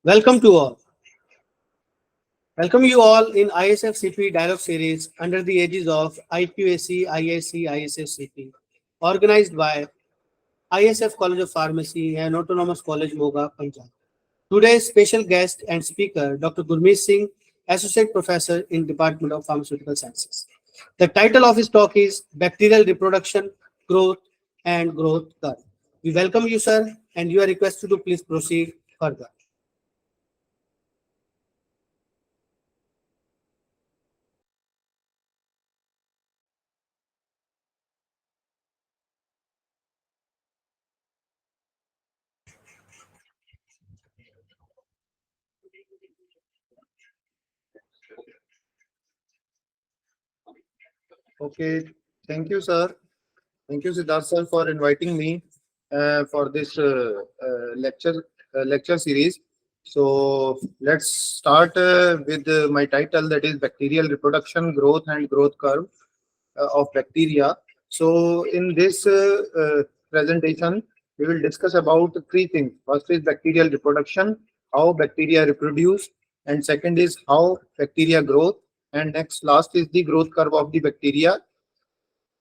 Welcome to all. Welcome you all in ISFCP dialogue series under the aegis of IQAC-IIC ISFCP, organized by ISF College of Pharmacy and Autonomous College Moga, Punjab. Today's special guest and speaker, Dr. Gurmeet Singh, Associate Professor in Department of Pharmaceutical Sciences. The title of his talk is Bacterial Reproduction, Growth and Growth Curve. We welcome you, sir, and you are requested to please proceed further. Okay, thank you, sir. Thank you, Siddharth sir, for inviting me for this lecture series. So let's start with my title, that is Bacterial Reproduction, Growth and Growth Curve of Bacteria. So in this presentation, we will discuss about three things. First is bacterial reproduction, how bacteria reproduce, and second is how bacteria grow, and last is the growth curve of the bacteria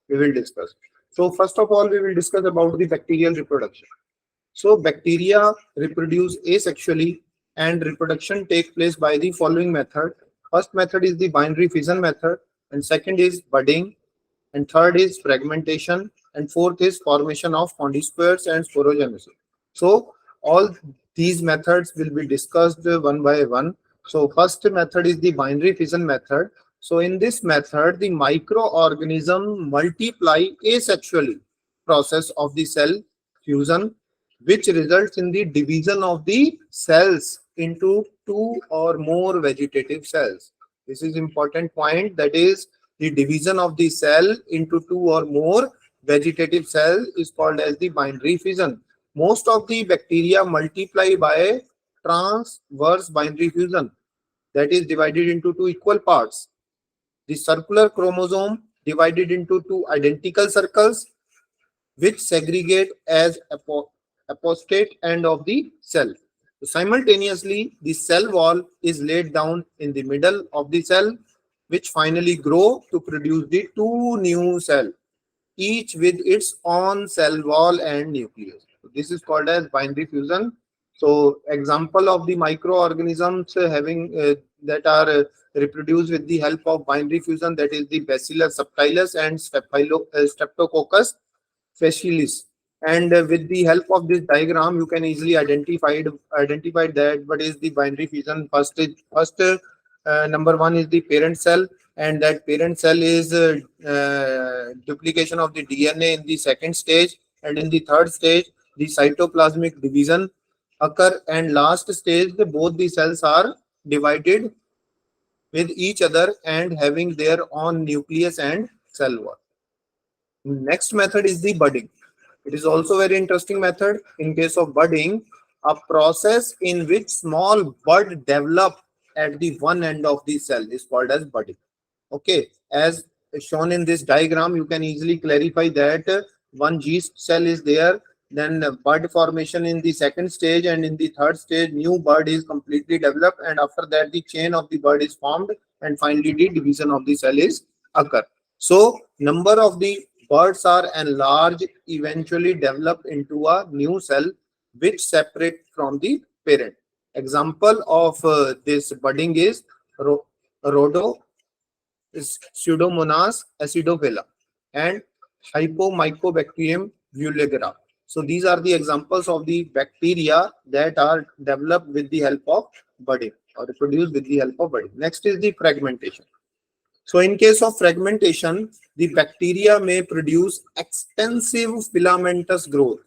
we will discuss. So first of all, we will discuss about the bacterial reproduction. So bacteria reproduce asexually and reproduction take place by the following method. First method is the binary fission method, and second is budding, and third is fragmentation, and fourth is formation of condyspores and sporogenesis. So all these methods will be discussed one by one. So first method is the binary fission method. So in this method, the microorganism multiply asexually, process of the cell fusion, which results in the division of the cells into two or more vegetative cells. This is important point, that is the division of the cell into two or more vegetative cell is called as the binary fission. Most of the bacteria multiply by transverse binary fusion, that is divided into two equal parts. The circular chromosome divided into two identical circles which segregate as apostate end of the cell. So simultaneously, the cell wall is laid down in the middle of the cell, which finally grow to produce the two new cells, each with its own cell wall and nucleus. So this is called as binary fusion. So example of the microorganisms that are reproduced with the help of binary fusion, that is the Bacillus subtilis and Streptococcus facialis. And with the help of this diagram, you can easily identify that what is the binary fission. First number one is the parent cell, and that parent cell is duplication of the DNA in the second stage, and in the third stage the cytoplasmic division occur, and last stage both the cells are divided with each other and having their own nucleus and cell wall. Next method is the budding. It is also very interesting method. In case of budding, a process in which small bud develop at the one end of the cell is called as budding. Okay, as shown in this diagram, you can easily clarify that one yeast cell is there, then bud formation in the second stage, and in the third stage new bud is completely developed, and after that the chain of the bud is formed, and finally the division of the cell is occur. So number of the buds are enlarged, eventually developed into a new cell which separate from the parent. Example of this budding is Rhodo, Pseudomonas acidophila, and Hypomycobacterium vulgara. So these are the examples of the bacteria that are developed with the help of budding or reproduced with the help of budding. Next is the fragmentation. So in case of fragmentation, the bacteria may produce extensive filamentous growth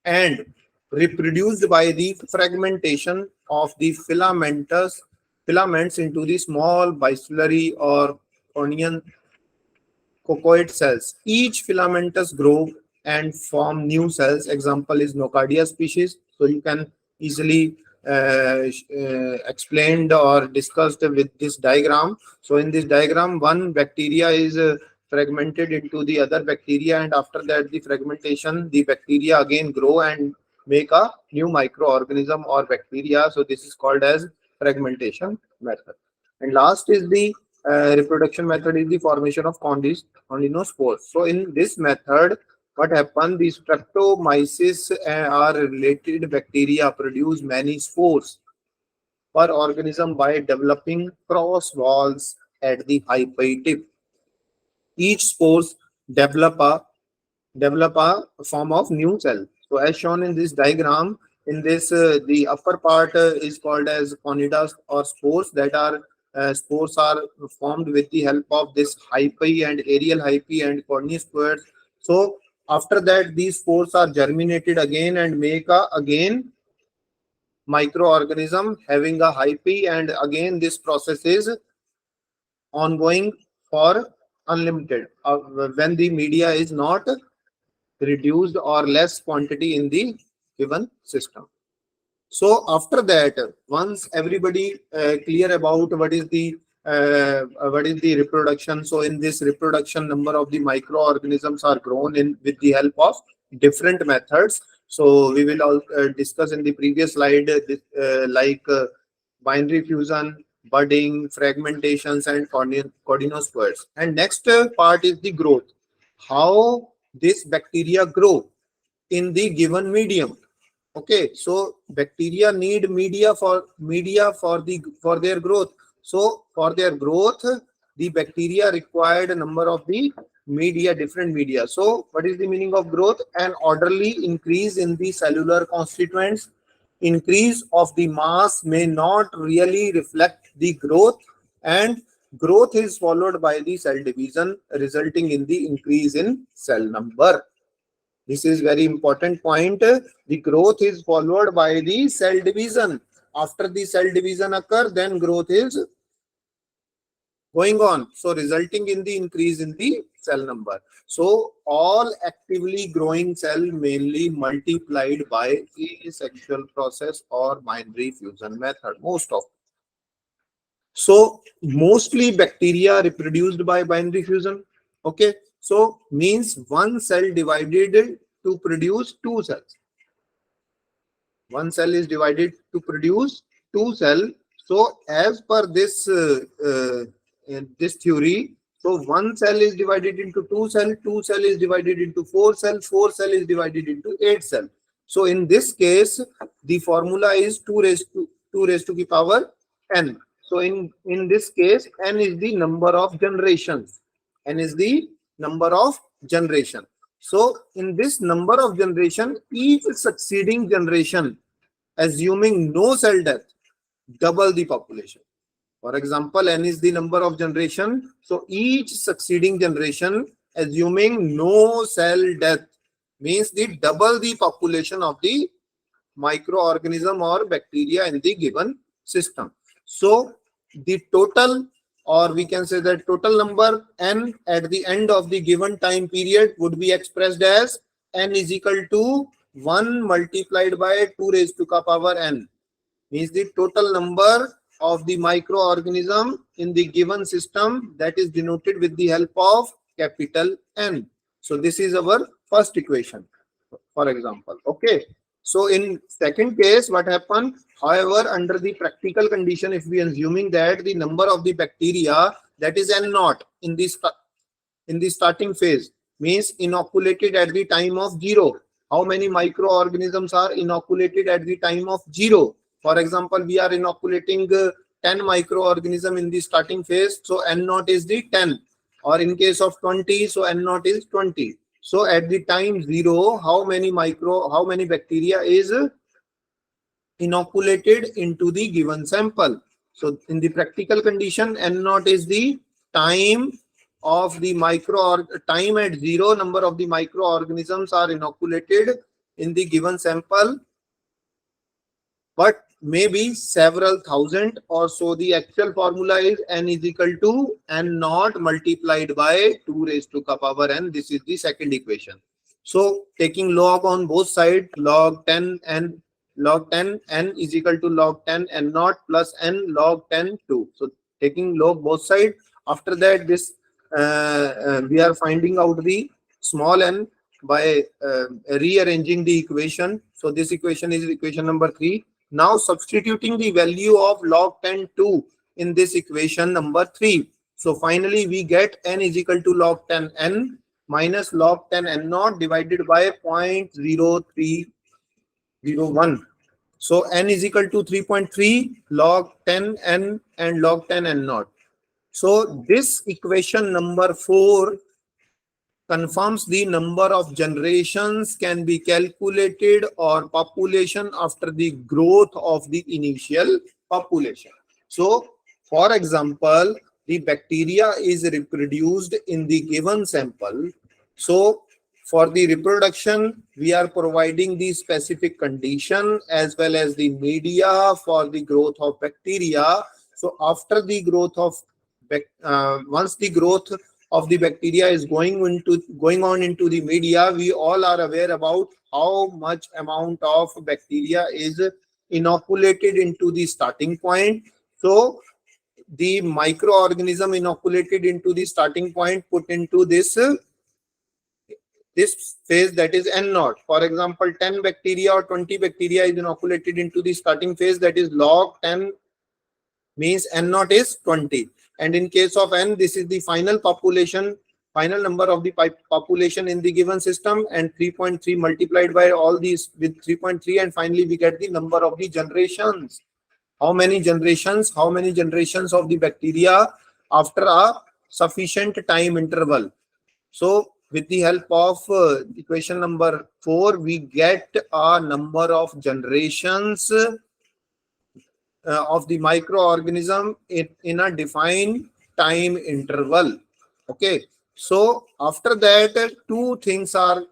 and reproduced by the fragmentation of the filaments into the small bicellary or onion cocoid cells. Each filamentous grow and form new cells. Example is Nocardia species. So you can easily explained or discussed with this diagram. So in this diagram, one bacteria is fragmented into the other bacteria, and after that the fragmentation, the bacteria again grow and make a new microorganism or bacteria. So this is called as fragmentation method. And last is the reproduction method is the formation of condispores. So in this method, what happens? The streptomyces are related bacteria produce many spores per organism by developing cross walls at the hyphae tip. Each spores develop a form of new cell. So as shown in this diagram, in this the upper part is called as conidas or spores that are spores are formed with the help of this hyphae and aerial hyphae and cornispores. So after that, these spores are germinated again and make a again microorganism having a hyphae, and again this process is ongoing for unlimited when the media is not reduced or less quantity in the given system. So after that, once everybody clear about what is the reproduction, so in this reproduction, number of the microorganisms are grown in with the help of different methods. So we will all discuss in the previous slide binary fusion, budding, fragmentations, and cordinosperms. And next part is the growth. How this bacteria grow in the given medium. Okay, so bacteria need media for their growth. So for their growth, the bacteria required a number of the media, different media. So what is the meaning of growth? An orderly increase in the cellular constituents. Increase of the mass may not really reflect the growth, and growth is followed by the cell division, resulting in the increase in cell number. This is very important point. The growth is followed by the cell division. After the cell division occur, then growth is going on. So resulting in the increase in the cell number. So all actively growing cell mainly multiplied by asexual process or binary fusion method. Most of. So mostly bacteria reproduced by binary fusion. Okay. So means one cell divided to produce two cells. One cell is divided to produce two cells. So as per this this theory, so one cell is divided into two cell is divided into four cell is divided into 8 cell. So in this case, the formula is 2 raised to the power n. So in this case, n is the number of generations. N is the number of generation. So in this number of generation, each succeeding generation, assuming no cell death, double the population. For example, n is the number of generation. So each succeeding generation, assuming no cell death, means the double the population of the microorganism or bacteria in the given system. So the total, or we can say that total number n at the end of the given time period would be expressed as n is equal to 1 multiplied by 2 raised to the power n. Means the total number of the microorganism in the given system, that is denoted with the help of capital N. So this is our first equation, for example. Okay. So in second case, what happened? However, under the practical condition, if we are assuming that the number of the bacteria, that is N naught in the starting phase, means inoculated at the time of 0. How many microorganisms are inoculated at the time of 0? For example, we are inoculating 10 microorganisms in the starting phase, so N naught is the 10. Or in case of 20, so N naught is 20. So at the time 0, how many bacteria is inoculated into the given sample? So in the practical condition, N naught is the time of the time at 0, number of the microorganisms are inoculated in the given sample, but maybe several thousand or so. The actual formula is n is equal to n naught multiplied by 2 raised to the power n. This is the second equation. So taking log on both sides, log 10 n is equal to log 10 n naught plus n log 10 2. So taking log both sides. After that, this we are finding out the small n. by rearranging the equation. So this equation is equation number 3. Now substituting the value of log 10 2 in this equation number 3. So finally we get n is equal to log 10 n minus log 10 n naught divided by 0.0301. So n is equal to 3.3 log 10 n and log 10 n naught. So this equation number 4 confirms the number of generations can be calculated or population after the growth of the initial population. So, for example, the bacteria is reproduced in the given sample. So, for the reproduction, we are providing the specific condition as well as the media for the growth of bacteria. So, after the growth of once the growth of the bacteria is going on into the media, we all are aware about how much amount of bacteria is inoculated into the starting point. So the microorganism inoculated into the starting point put into this phase, that is n naught. For example, 10 bacteria or 20 bacteria is inoculated into the starting phase, that is log 10 means n naught is 20. And in case of n, this is the final population, final number of the population in the given system, and 3.3 multiplied by all these with 3.3, and finally we get the number of the generations. How many generations? How many generations of the bacteria after a sufficient time interval? So with the help of equation number 4, we get a number of generations of the microorganism in a defined time interval. Okay, so after that, two things are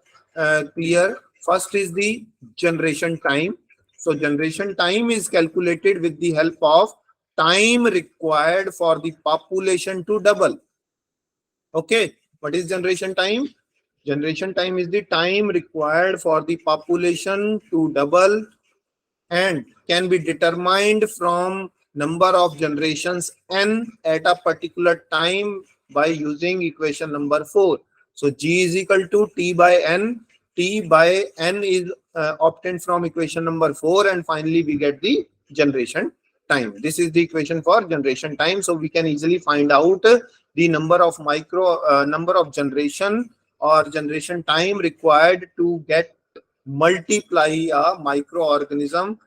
clear. First is the generation time. So generation time is calculated with the help of time required for the population to double. Okay, what is generation time? Generation time is the time required for the population to double and can be determined from number of generations n at a particular time by using equation number 4. So G is equal to T by N. T by N is obtained from equation number 4, and finally we get the generation time. This is the equation for generation time. So we can easily find out the number of generation or generation time required to get multiply a microorganism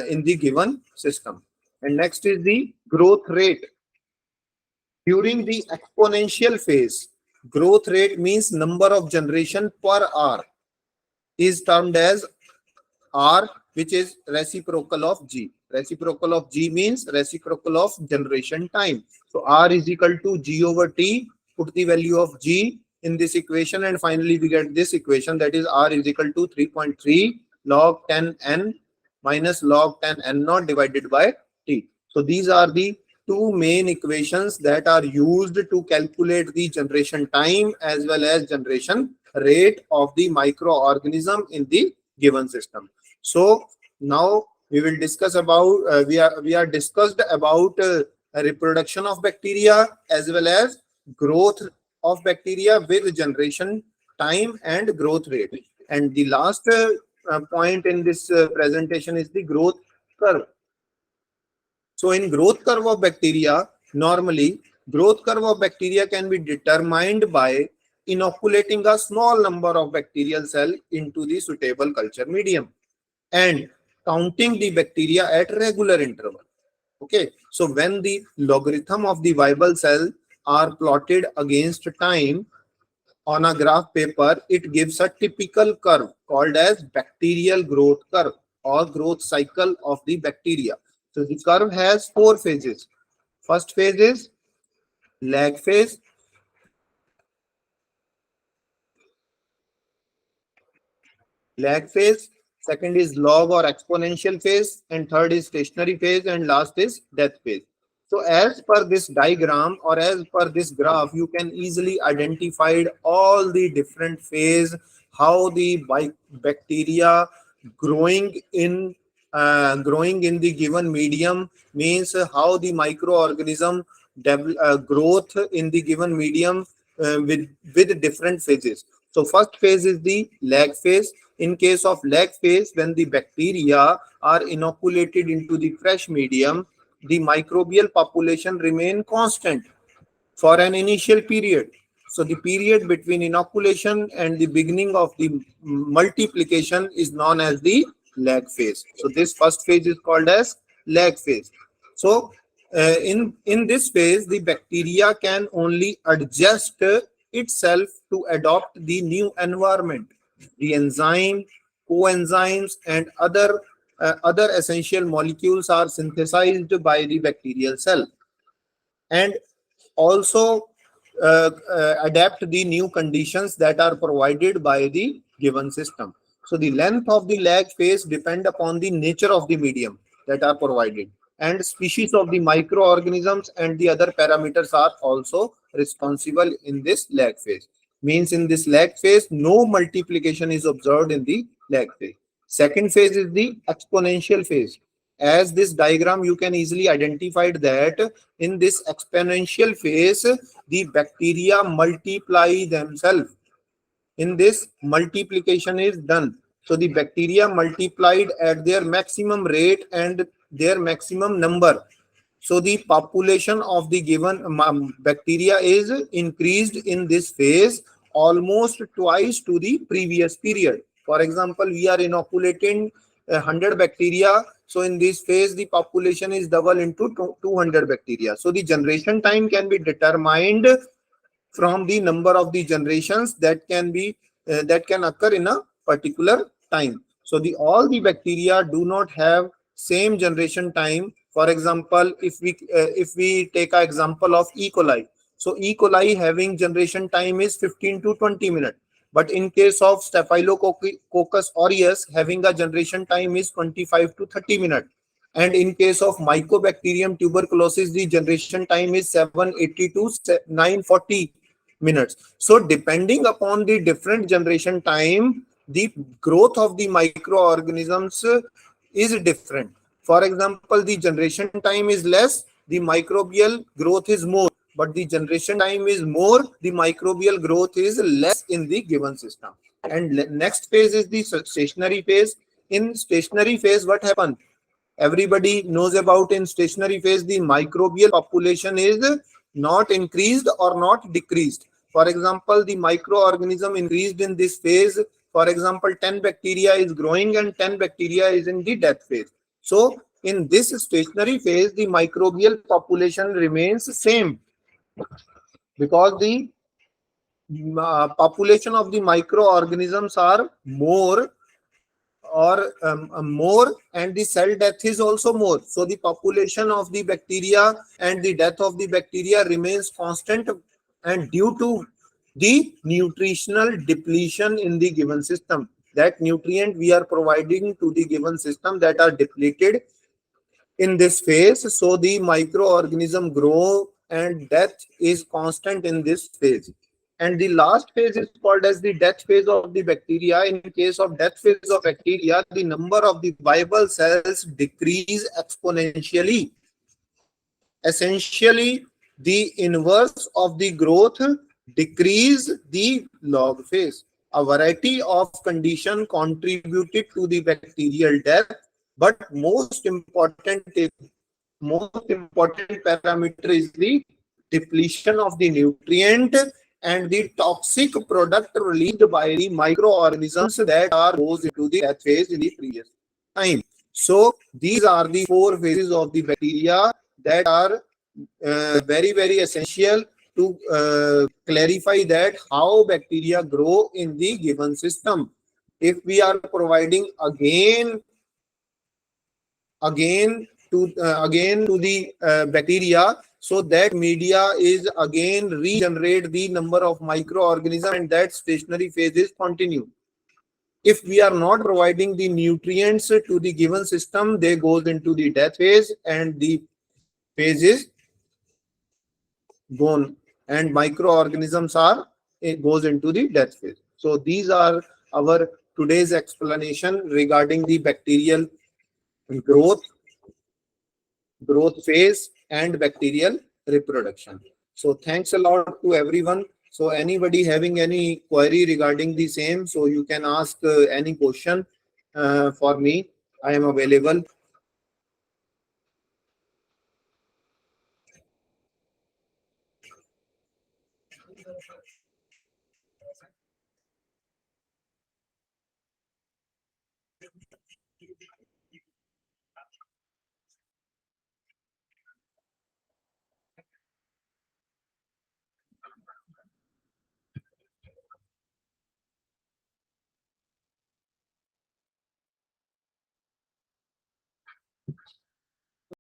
in the given system. And next is the growth rate. During the exponential phase, growth rate means number of generation per hour is termed as R, which is reciprocal of G. Reciprocal of G means reciprocal of generation time. So R is equal to G over T. Put the value of G in this equation, and finally we get this equation, that is R is equal to 3.3 log 10 n minus log 10 n naught divided by T. So these are the two main equations that are used to calculate the generation time as well as generation rate of the microorganism in the given system. So now we will discuss about we are discussed about reproduction of bacteria as well as growth of bacteria with generation time and growth rate. And the last point in this presentation is the growth curve. So in growth curve of bacteria, normally growth curve of bacteria can be determined by inoculating a small number of bacterial cell into the suitable culture medium and counting the bacteria at regular interval. Okay, so when the logarithm of the viable cell are plotted against time on a graph paper, it gives a typical curve called as bacterial growth curve or growth cycle of the bacteria. So the curve has 4 phases. First phase is lag phase. Lag phase. Second is log or exponential phase, and third is stationary phase, and last is death phase. So as per this diagram or as per this graph, you can easily identify all the different phase, how the bacteria growing in the given medium means how the microorganism growth in the given medium with different phases. So first phase is the lag phase. In case of lag phase, when the bacteria are inoculated into the fresh medium, the microbial population remain constant for an initial period. So the period between inoculation and the beginning of the multiplication is known as the lag phase. So this first phase is called as lag phase. So in this phase, the bacteria can only adjust itself to adopt the new environment. The enzyme, coenzymes, and other essential molecules are synthesized by the bacterial cell, and also adapt the new conditions that are provided by the given system. So the length of the lag phase depend upon the nature of the medium that are provided, and species of the microorganisms and the other parameters are also responsible in this lag phase. Means in this lag phase, no multiplication is observed in the lag phase. Second phase is the exponential phase. As this diagram, you can easily identify that in this exponential phase, the bacteria multiply themselves. In this, multiplication is done. So the bacteria multiplied at their maximum rate and their maximum number. So the population of the given bacteria is increased in this phase almost twice to the previous period. For example, we are inoculating 100 bacteria. So in this phase, the population is double into 200 bacteria. So the generation time can be determined from the number of the generations that can occur in a particular time. So the all the bacteria do not have same generation time. For example, if we take an example of E. coli, so E. coli having generation time is 15 to 20 minutes. But in case of Staphylococcus aureus, having a generation time is 25 to 30 minutes. And in case of Mycobacterium tuberculosis, the generation time is 780 to 940 minutes. So depending upon the different generation time, the growth of the microorganisms is different. For example, the generation time is less, the microbial growth is more, but the generation time is more, the microbial growth is less in the given system. And next phase is the stationary phase. In stationary phase, what happens? Everybody knows about in stationary phase, the microbial population is not increased or not decreased. For example, the microorganism increased in this phase. For example, 10 bacteria is growing and 10 bacteria is in the death phase. So in this stationary phase, the microbial population remains same, because the population of the microorganisms are more, and the cell death is also more. So the population of the bacteria and the death of the bacteria remains constant, and due to the nutritional depletion in the given system, that nutrient we are providing to the given system that are depleted in this phase, so the microorganism grow and death is constant in this phase. And the last phase is called as the death phase of the bacteria. In case of death phase of bacteria, the number of the viable cells decrease exponentially. Essentially, the inverse of the growth decrease the log phase. A variety of conditions contributed to the bacterial death, but most important parameter is the depletion of the nutrient and the toxic product released by the microorganisms that are goes into the death phase in the previous time. So these are the 4 phases of the bacteria that are very essential to clarify that how bacteria grow in the given system. If we are providing again to the bacteria, so that media is again regenerate the number of microorganisms, and that stationary phase is continue. If we are not providing the nutrients to the given system, they goes into the death phase and the phase is gone, and microorganisms are, it goes into the death phase. So these are our today's explanation regarding the bacterial growth phase and bacterial reproduction. So thanks a lot to everyone. So anybody having any query regarding the same, so you can ask any question for me. I am available.